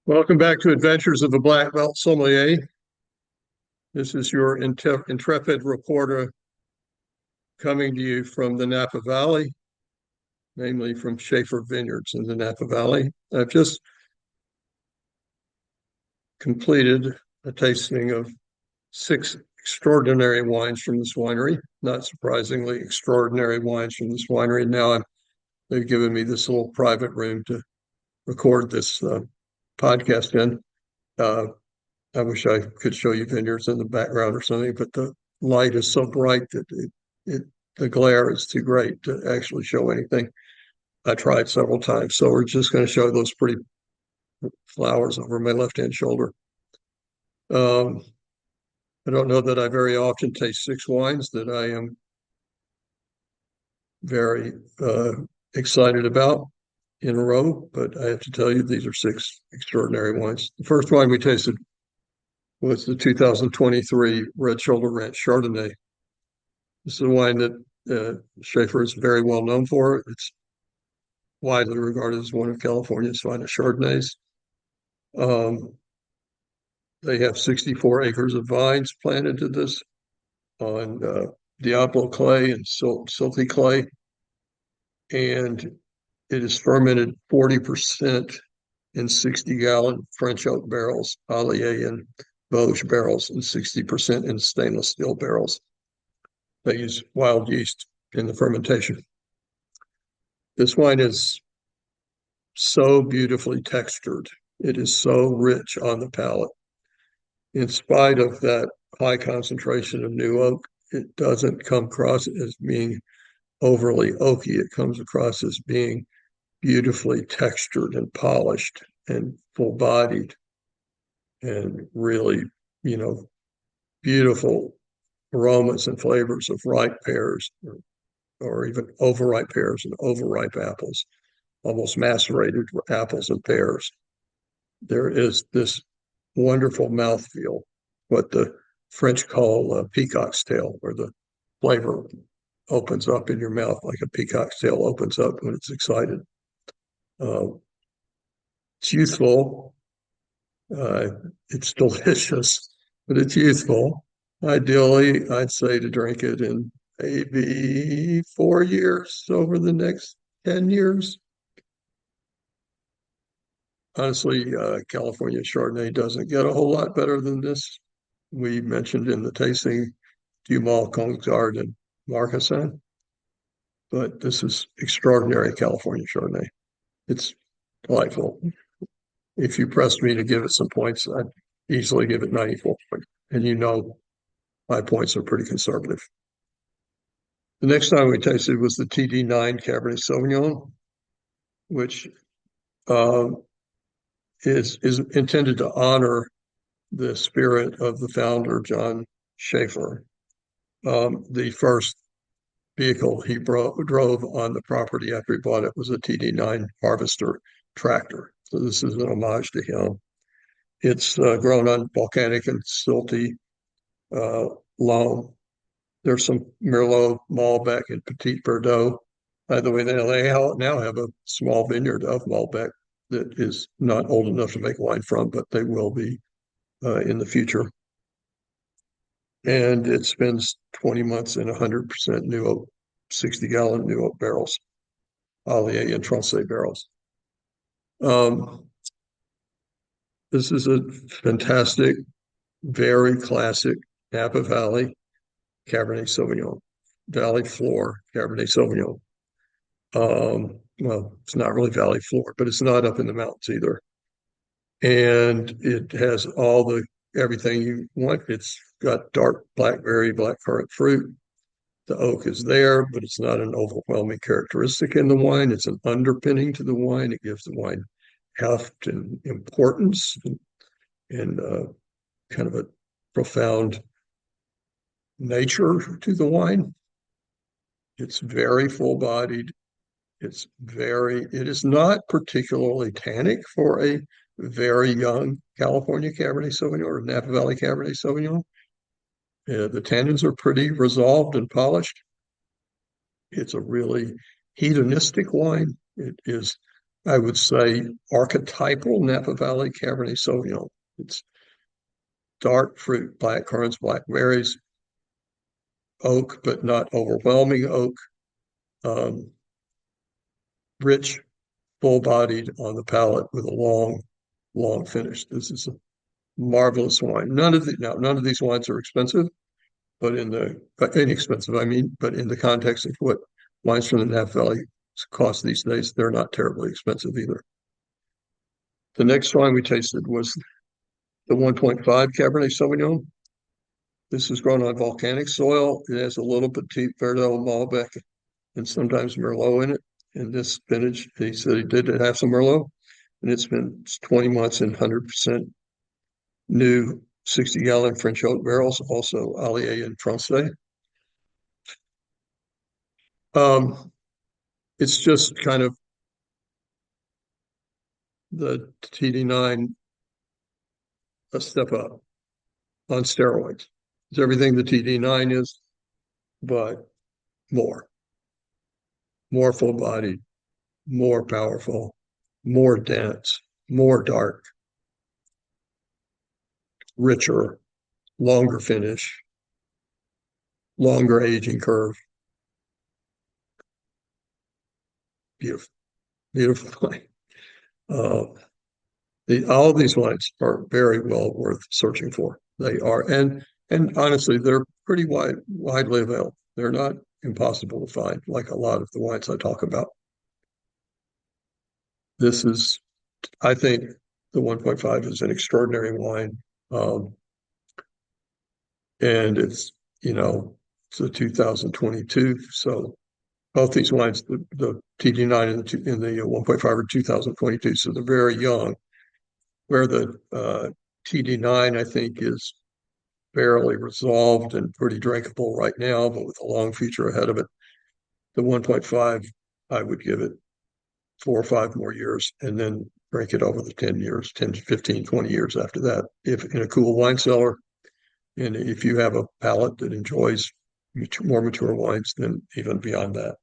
Welcome back to Adventures of the Black Belt Sommelier. This is your intrepid reporter coming to you from the Napa Valley, namely from Shafer Vineyards in the Napa Valley. I've just completed a tasting of 6 extraordinary wines from this winery. Not surprisingly, extraordinary wines from this winery. They've given me this little private room to record this podcast in. Uh, I wish I could show you vineyards in the background or something, but the light is so bright that the glare is too great to actually show anything. I tried several times, so we're just going to show those pretty flowers over my left-hand shoulder. I don't know that I very often taste 6 wines that I am very excited about in a row, but I have to tell you, these are 6 extraordinary wines. The first wine we tasted was the 2023 Red Shoulder Ranch Chardonnay. This is a wine that Shafer is very well known for. It's widely regarded as one of California's finest Chardonnays. They have 64 acres of vines planted to this on Diablo clay and silty clay. And it is fermented 40% in 60-gallon French oak barrels, Allier and Vosges barrels, and 60% in stainless steel barrels. They use wild yeast in the fermentation. This wine is so beautifully textured. It is so rich on the palate. In spite of that high concentration of new oak, it doesn't come across as being overly oaky. It comes across as being beautifully textured and polished and full-bodied and really, beautiful aromas and flavors of ripe pears or even overripe pears and overripe apples, almost macerated apples and pears. There is this wonderful mouthfeel, what the French call peacock's tail, where the flavor opens up in your mouth like a peacock's tail opens up when it's excited. It's youthful. It's delicious, but it's youthful. Ideally, I'd say to drink it in maybe 4 years over the next 10 years. Honestly, California Chardonnay doesn't get a whole lot better than this. We mentioned in the tasting Dumal, Kongsgaard, and Marcassin, but this is extraordinary California Chardonnay. It's delightful. If you pressed me to give it some points, I'd easily give it 94. And my points are pretty conservative. The next time we tasted was the TD9 Cabernet Sauvignon, which is intended to honor the spirit of the founder, John Shafer. The first vehicle he drove on the property after he bought it was a TD9 Harvester tractor. So this is an homage to him. It's grown on volcanic and silty loam. There's some Merlot, Malbec, and Petit Verdot. By the way, they now have a small vineyard of Malbec that is not old enough to make wine from, but they will be in the future. And it spends 20 months in 100% new oak, 60-gallon new oak barrels, Allier and Trancé barrels. This is a fantastic, very classic Napa Valley Cabernet Sauvignon, Valley Floor Cabernet Sauvignon. Well, it's not really Valley Floor, but it's not up in the mountains either. And it has everything you want. It's got dark blackberry, blackcurrant fruit. The oak is there, but it's not an overwhelming characteristic in the wine. It's an underpinning to the wine. It gives the wine heft and importance and kind of a profound nature to the wine. It's very full-bodied. It is not particularly tannic for a very young California Cabernet Sauvignon or Napa Valley Cabernet Sauvignon. The tannins are pretty resolved and polished. It's a really hedonistic wine. It is I would say, archetypal Napa Valley Cabernet Sauvignon. It's dark fruit, black currants, blackberries, oak, but not overwhelming oak, um, rich, full-bodied on the palate with a long finish. This is a marvelous wine. None of these wines are expensive, but inexpensive, I mean, but in the context of what wines from the Napa Valley cost these days, they're not terribly expensive either. The next wine we tasted was the 1.5 Cabernet Sauvignon. This is grown on volcanic soil. It has a little Petit Verdot Malbec and sometimes Merlot in it. In this vintage, he said he did have some Merlot, and it's been 20 months in 100% new 60-gallon French oak barrels, also Allier and Francais. Um, it's just kind of the TD9 a step up on steroids. It's everything the TD9 is, but more, more full bodied, more powerful, more dense, more dark, richer, longer finish, longer aging curve. Beautiful, beautiful wine. Uh, all of these wines are very well worth searching for. They are, and honestly, they're pretty widely available. They're not impossible to find, like a lot of the wines I talk about. This is, I think, the 1.5 is an extraordinary wine, um, and it's a 2022. So both these wines, the TD9 and the 1.5 are 2022, so they're very young. Where the TD9, I think, is fairly resolved and pretty drinkable right now, but with a long future ahead of it. The 1.5, I would give it 4 or 5 more years and then drink it over the 10 years, 10 to 15, 20 years after that. If in a cool wine cellar, and if you have a palate that enjoys more mature wines, then even beyond that.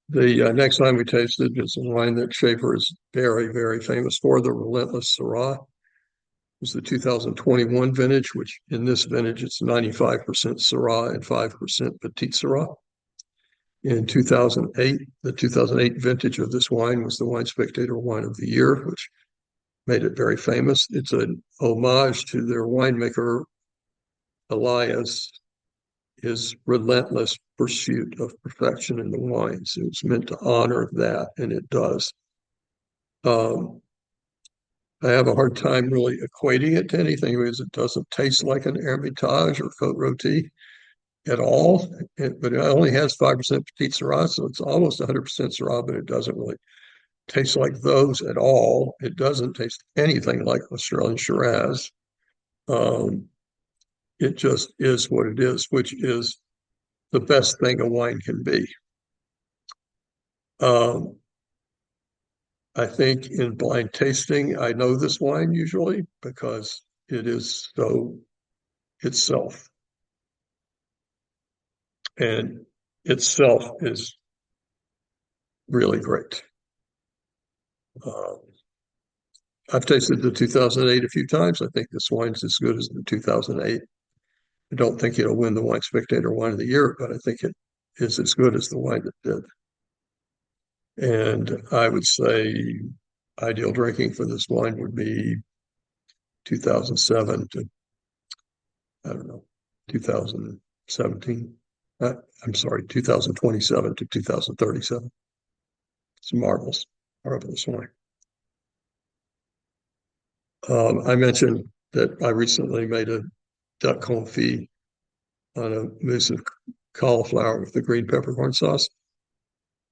The next wine we tasted is a wine that Shafer is very famous for, the Relentless Syrah. It was the 2021 vintage, which in this vintage, it's 95% Syrah and 5% Petit Syrah. In 2008, the 2008 vintage of this wine was the Wine Spectator Wine of the Year, which made it very famous. It's an homage to their winemaker, Elias, his relentless pursuit of perfection in the wines. It was meant to honor that, and it does. Um, I have a hard time really equating it to anything because it doesn't taste like an Hermitage or Côte Rôtie at all. But it only has 5% Petit Syrah, so it's almost 100% Syrah, but it doesn't really taste like those at all. It doesn't taste anything like Australian Shiraz. Um, it just is what it is, which is the best thing a wine can be. Um, I think in blind tasting, I know this wine usually because it is so itself. And itself is really great. Um, I've tasted the 2008 a few times. I think this wine's as good as the 2008. I don't think it'll win the Wine Spectator Wine of the Year, but I think it is as good as the wine that did. And I would say ideal drinking for this wine would be 2007 to, I don't know, 2017. I'm sorry, 2027 to 2037. It's marvelous, marvelous wine. I mentioned that I recently made a duck confit on a mousse of cauliflower with the green peppercorn sauce.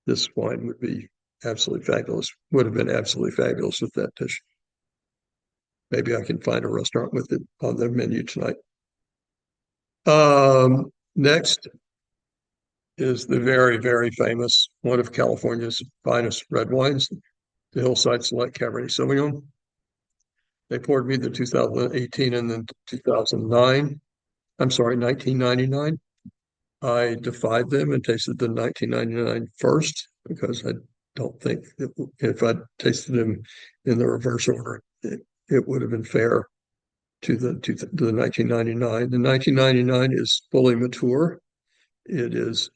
This wine would be absolutely fabulous, would have been absolutely fabulous with that dish. Maybe I can find a restaurant with it on their menu tonight. Next is the very famous, one of California's finest red wines, the Hillside Select Cabernet Sauvignon. They poured me the 2018 and then 2009. I'm sorry, 1999. I defied them and tasted the 1999 first, because I don't think that if I tasted them in the reverse order, it would have been fair to the 1999. The 1999 is fully mature. It is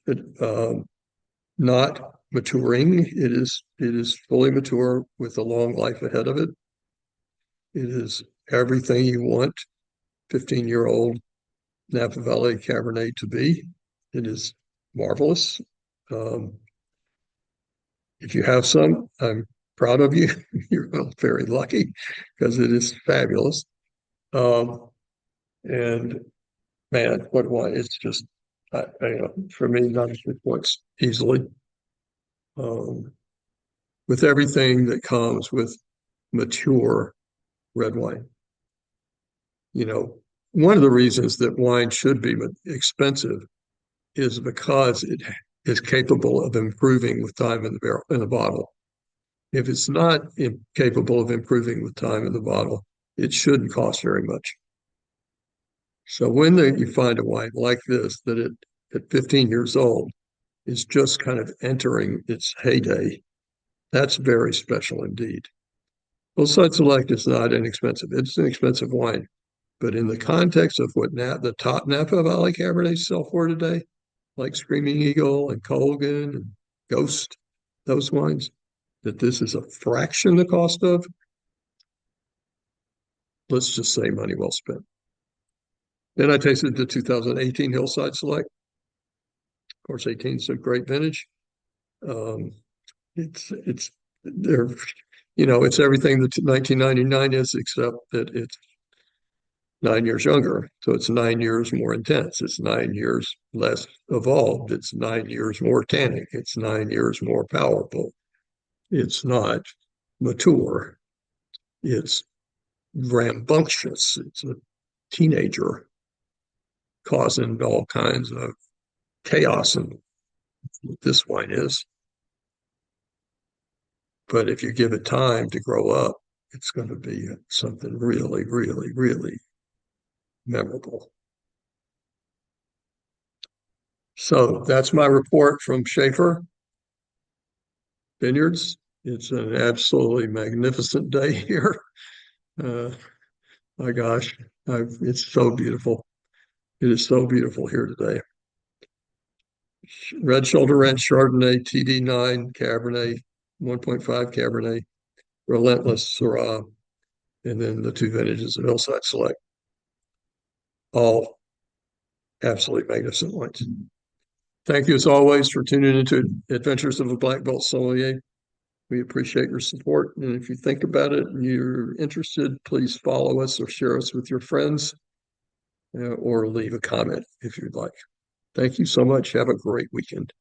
not maturing. It is fully mature with a long life ahead of it. It is everything you want 15-year-old Napa Valley Cabernet to be. It is marvelous. Um, if you have some, I'm proud of you. You're very lucky because it is fabulous. Um, and man, what wine? It's just, for me, 96 points easily. Um, with everything that comes with mature red wine. You know, one of the reasons that wine should be expensive is because it is capable of improving with time in the barrel in the bottle. If it's not capable of improving with time in the bottle, it shouldn't cost very much. So when you find a wine like this that at 15 years old is just kind of entering its heyday, that's very special indeed. Hillside Select is not inexpensive. It's an expensive wine. But in the context of what the top Napa Valley Cabernets sell for today, like Screaming Eagle and Colgan and Ghost, those wines, that this is a fraction the cost of, let's just say money well spent. Then I tasted the 2018 Hillside Select. Of course, 18 is a great vintage. Um, it's they're it's everything that 1999 is, except that it's 9 years younger. So it's 9 years more intense. It's 9 years less evolved. It's 9 years more tannic. It's 9 years more powerful. It's not mature. It's rambunctious. It's a teenager causing all kinds of chaos, and what this wine is. But if you give it time to grow up, it's going to be something really, really, really memorable. So that's my report from Shafer Vineyards. It's an absolutely magnificent day here. Uh, my gosh, it's so beautiful. It is so beautiful here today. Red Shoulder Ranch Chardonnay, TD9 Cabernet, 1.5 Cabernet, Relentless Syrah, and then the two vintages of Hillside Select. All absolutely magnificent wines. Thank you as always for tuning into Adventures of a Black Belt Sommelier. We appreciate your support. And if you think about it and you're interested, please follow us or share us with your friends, or leave a comment if you'd like. Thank you so much. Have a great weekend.